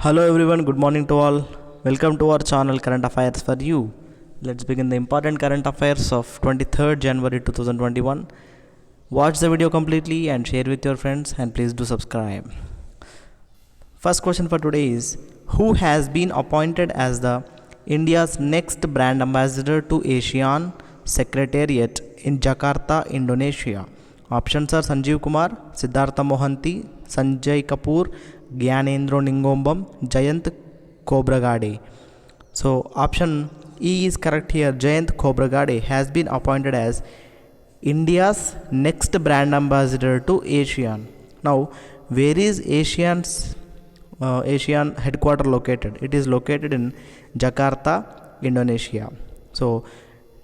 Hello everyone, good morning to all. Welcome to our channel Current Affairs for You. Let's begin the important current affairs of 23rd January 2021. Watch the video completely and share with your friends, and please do subscribe. First question for today is, who has been appointed as the India's next brand ambassador to ASEAN Secretariat in Jakarta, Indonesia? Options are Sanjeev Kumar, Siddhartha Mohanty, Sanjay Kapoor, Gyanendra Ningombam, Jayant Khobragade. So option E is correct here. Jayant Khobragade has been appointed as India's next brand ambassador to ASEAN. Now, where is ASEAN headquarter located? It is located in Jakarta, Indonesia. So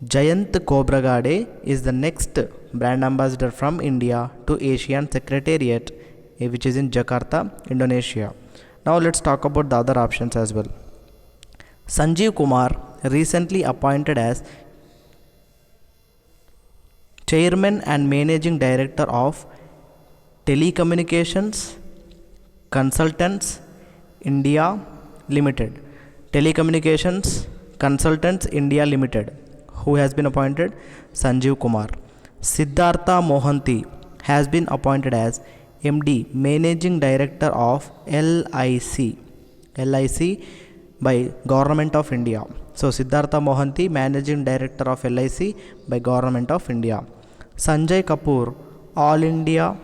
Jayant Khobragade is the next brand ambassador from India to ASEAN Secretariat, which is in Jakarta, Indonesia. Now let's talk about the other options as well. Sanjeev Kumar, recently appointed as Chairman and Managing Director of Telecommunications Consultants India Limited. Telecommunications Consultants India Limited. Who has been appointed? Sanjeev Kumar. Siddhartha Mohanty has been appointed as MD, Managing Director of LIC by Government of India. So Siddhartha Mohanty, Managing Director of LIC by Government of India. Sanjay Kapoor, All India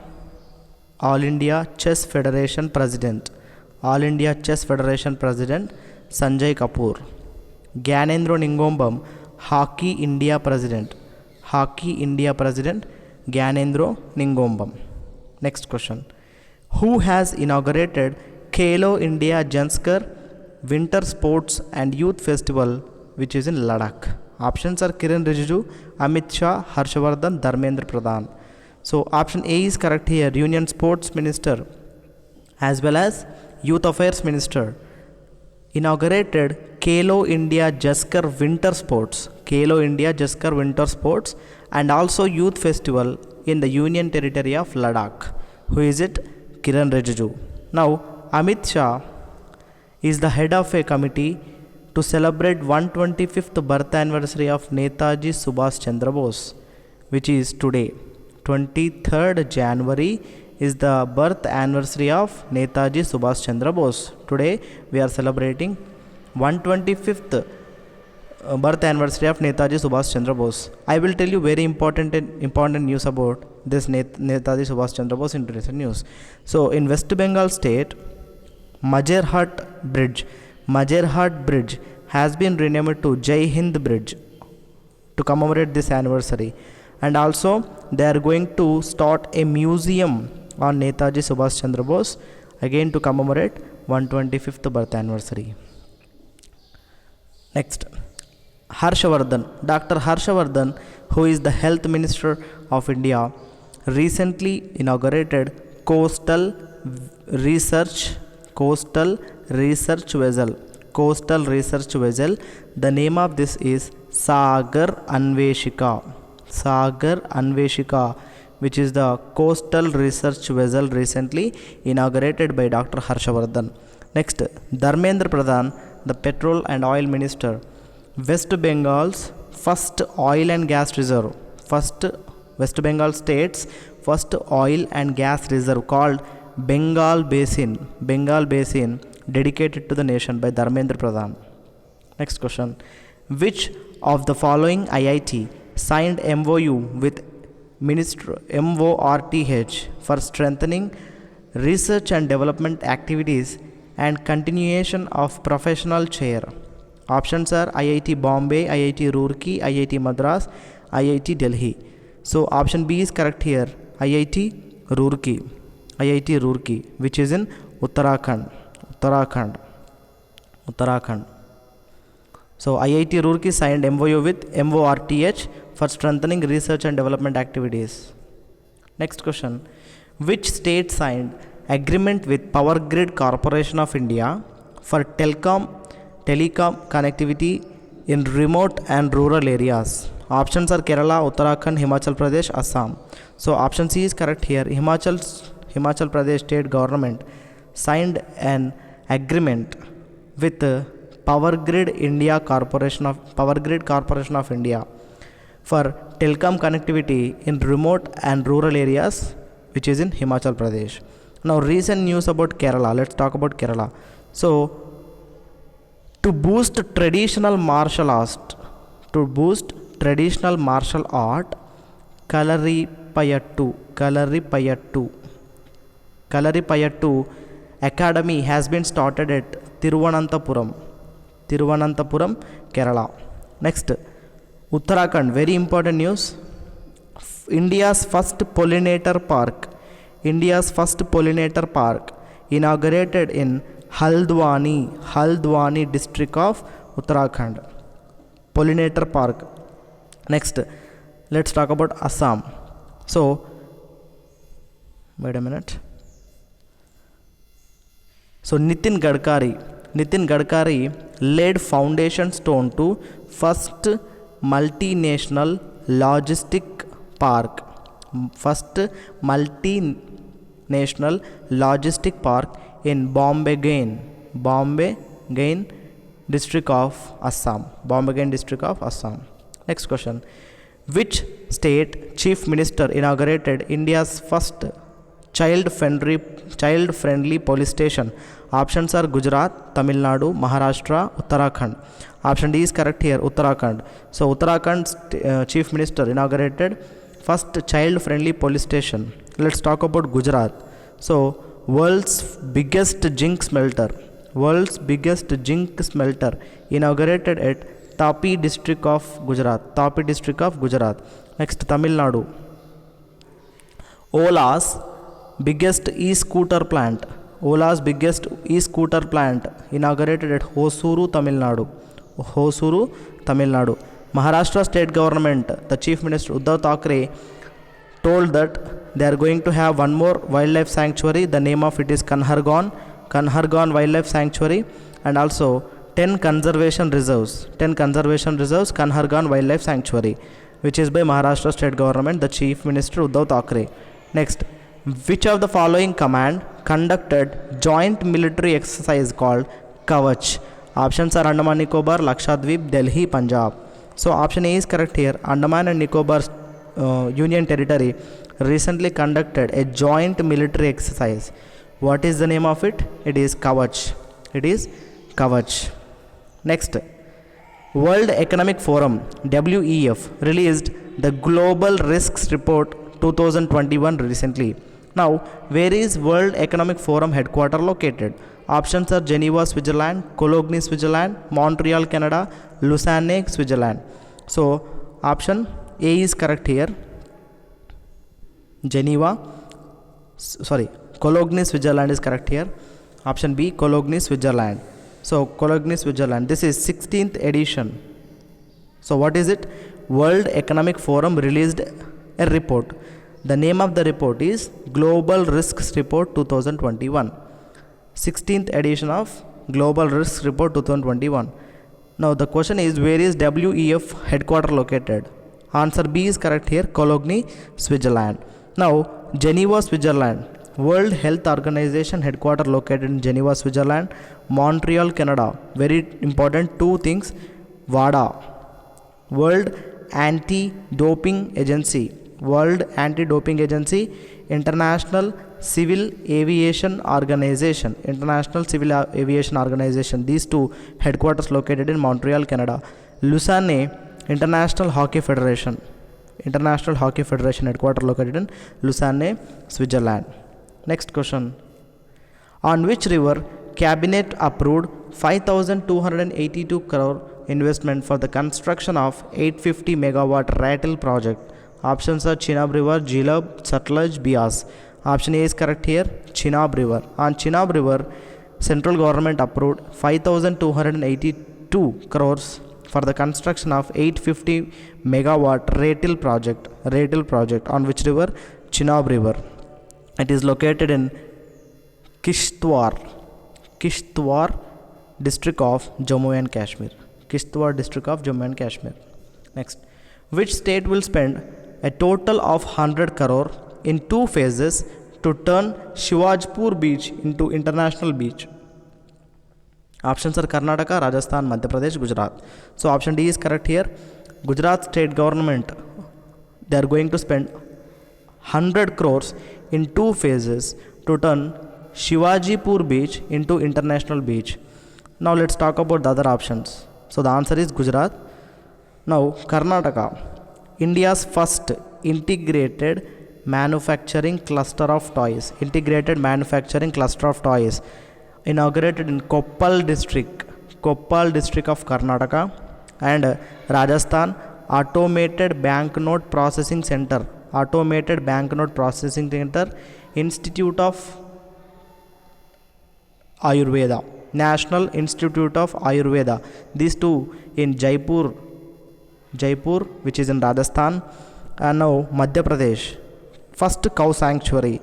Chess Federation President. All India Chess Federation President Sanjay Kapoor. Gyanendra Ningombam, Hockey India President. Gyanendra Ningombam. Next question. Who has inaugurated Khelo India Janskar Winter Sports and Youth Festival, which is in Ladakh? Options are Kiran Rijiju, Amit Shah, Harshavardhan, Dharmendra Pradhan. So option A is correct here. Union Sports Minister as well as Youth Affairs Minister inaugurated Khelo India Janskar Winter Sports. And also Youth Festival in the Union Territory of Ladakh. Who is it? Kiran Rijiju. Now, Amit Shah is the head of a committee to celebrate 125th birth anniversary of Netaji Subhash Chandra Bose, which is today. 23rd January is the birth anniversary of Netaji Subhash Chandra Bose. Today we are celebrating 125th birth anniversary of Netaji Subhash Chandra Bose. I will tell you very important news about this Netaji Subhash Chandra Bose in recent news. So in West Bengal state, Majerhat Bridge has been renamed to Jai Hind Bridge to commemorate this anniversary. And also they are going to start a museum on Netaji Subhash Chandra Bose again to commemorate 125th birth anniversary. Next, Harshavardhan. Dr. Harshavardhan, who is the Health Minister of India, recently inaugurated Coastal Research Vessel. The name of this is Sagar Anveshika, which is the Coastal Research Vessel recently inaugurated by Dr. Harshavardhan. Next, Dharmendra Pradhan, the Petrol and Oil Minister. West Bengal's first oil and gas reserve. West Bengal state's first oil and gas reserve called Bengal Basin dedicated to the nation by Dharmendra Pradhan. Next question. Which of the following IIT signed MOU with MORTH for strengthening research and development activities and continuation of professional chair? Options are IIT Bombay, IIT Roorkee, IIT Madras, IIT Delhi. So option B is correct here. IIT Roorkee, which is in Uttarakhand. So IIT Roorkee signed MOU with MORTH for strengthening research and development activities. Next question. Which state signed agreement with Power Grid Corporation of India for telecom connectivity in remote and rural areas? Options are Kerala, Uttarakhand, Himachal Pradesh, Assam. So option C is correct here. Himachal Pradesh state government signed an agreement with Power Grid Corporation of India for telecom connectivity in remote and rural areas, which is in Himachal Pradesh. Now recent news about Kerala. Let's talk about Kerala. So to boost traditional martial art, Kalaripayattu Academy has been started at Thiruvananthapuram, Kerala. Next, Uttarakhand, very important news. India's first pollinator park inaugurated in Haldwani district of Uttarakhand. Pollinator park. Next, let's talk about Assam. So wait a minute. So Nitin Gadkari laid foundation stone to first multinational logistic park in Bombay Gain district of Assam. Next question. Which state chief minister inaugurated India's first child-friendly police station? Options are Gujarat, Tamil Nadu, Maharashtra, Uttarakhand. Option D is correct here, Uttarakhand. So Uttarakhand's chief minister inaugurated first child-friendly police station. Let's talk about Gujarat. So world's biggest zinc smelter inaugurated at Tapi district of Gujarat. Next, Tamil Nadu. Ola's biggest e-scooter plant inaugurated at Hosuru, Tamil Nadu. Maharashtra state government, the chief minister Uddhav Thackeray told that they are going to have one more wildlife sanctuary. The name of it is Kanhargan Wildlife Sanctuary, and also 10 conservation reserves, Kanhargan Wildlife Sanctuary, which is by Maharashtra state government, the chief minister Uddhav Thackeray. Next, which of the following command conducted joint military exercise called Kavach? Options are Andaman Nicobar, Lakshadweep, Delhi, Punjab. So option A is correct here. Andaman and Nicobar Union Territory recently conducted a joint military exercise. What is the name of it? It is Kavach. Next, World Economic Forum WEF released the Global Risks Report 2021 recently. Now, where is World Economic Forum headquarters located? Options are Geneva, Switzerland, Cologne, Switzerland, Montreal, Canada, Lausanne, Switzerland. So option A is correct here. Cologne, Switzerland is correct here. Option B, Cologne, Switzerland. So Cologne, Switzerland. This is 16th edition. So what is it? World Economic Forum released a report. The name of the report is Global Risks Report 2021. 16th edition of Global Risks Report 2021. Now the question is, where is WEF headquarters located? Answer B is correct here, Cologne, Switzerland. Now Geneva, Switzerland. World Health Organization headquarters located in Geneva, Switzerland. Montreal, Canada. Very important two things. WADA, World Anti-Doping Agency. International Civil Aviation Organization. These two headquarters located in Montreal, Canada. Lausanne International Hockey Federation headquarters located in Lausanne, Switzerland. Next question. On which river Cabinet approved 5,282 crore investment for the construction of 850 megawatt Ratel project? Options are Chenab River, Jhelab, Satluj, Beas. Option A is correct here, Chenab River. On Chenab River, central government approved 5,282 crores for the construction of 850 megawatt Ratel project. On which river? Chenab River. It is located in Kishtwar district of Jammu and Kashmir. Next, which state will spend a total of 100 crore in 2 phases to turn Shivajpur beach into international beach? Options are Karnataka, Rajasthan, Madhya Pradesh, Gujarat. So option D is correct here. Gujarat state government, they are going to spend 100 crores in 2 phases to turn Shivajipur beach into international beach. Now let's talk about the other options. So the answer is Gujarat. Now Karnataka, India's first integrated manufacturing cluster of toys. Integrated manufacturing cluster of toys inaugurated in Koppal district of Karnataka. And Rajasthan, automated banknote processing center, Institute of Ayurveda, National Institute of Ayurveda. These two in Jaipur, which is in Rajasthan. And now Madhya Pradesh, first cow sanctuary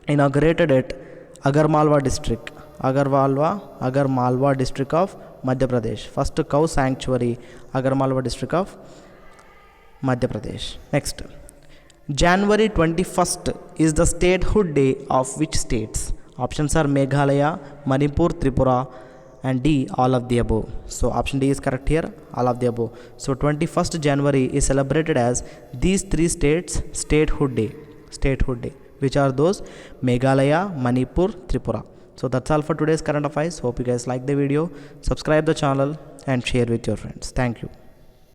inaugurated at Agarmalwa district of Madhya Pradesh. First cow sanctuary, Agarmalwa district of Madhya Pradesh. Next, January 21st is the statehood day of which states? Options are Meghalaya, Manipur, Tripura, and D, all of the above. So option D is correct here, all of the above. So 21st January is celebrated as these 3 states statehood day. Which are those? Meghalaya, Manipur, Tripura. So that's all for today's current affairs. Hope you guys like the video. Subscribe the channel and share with your friends. Thank you.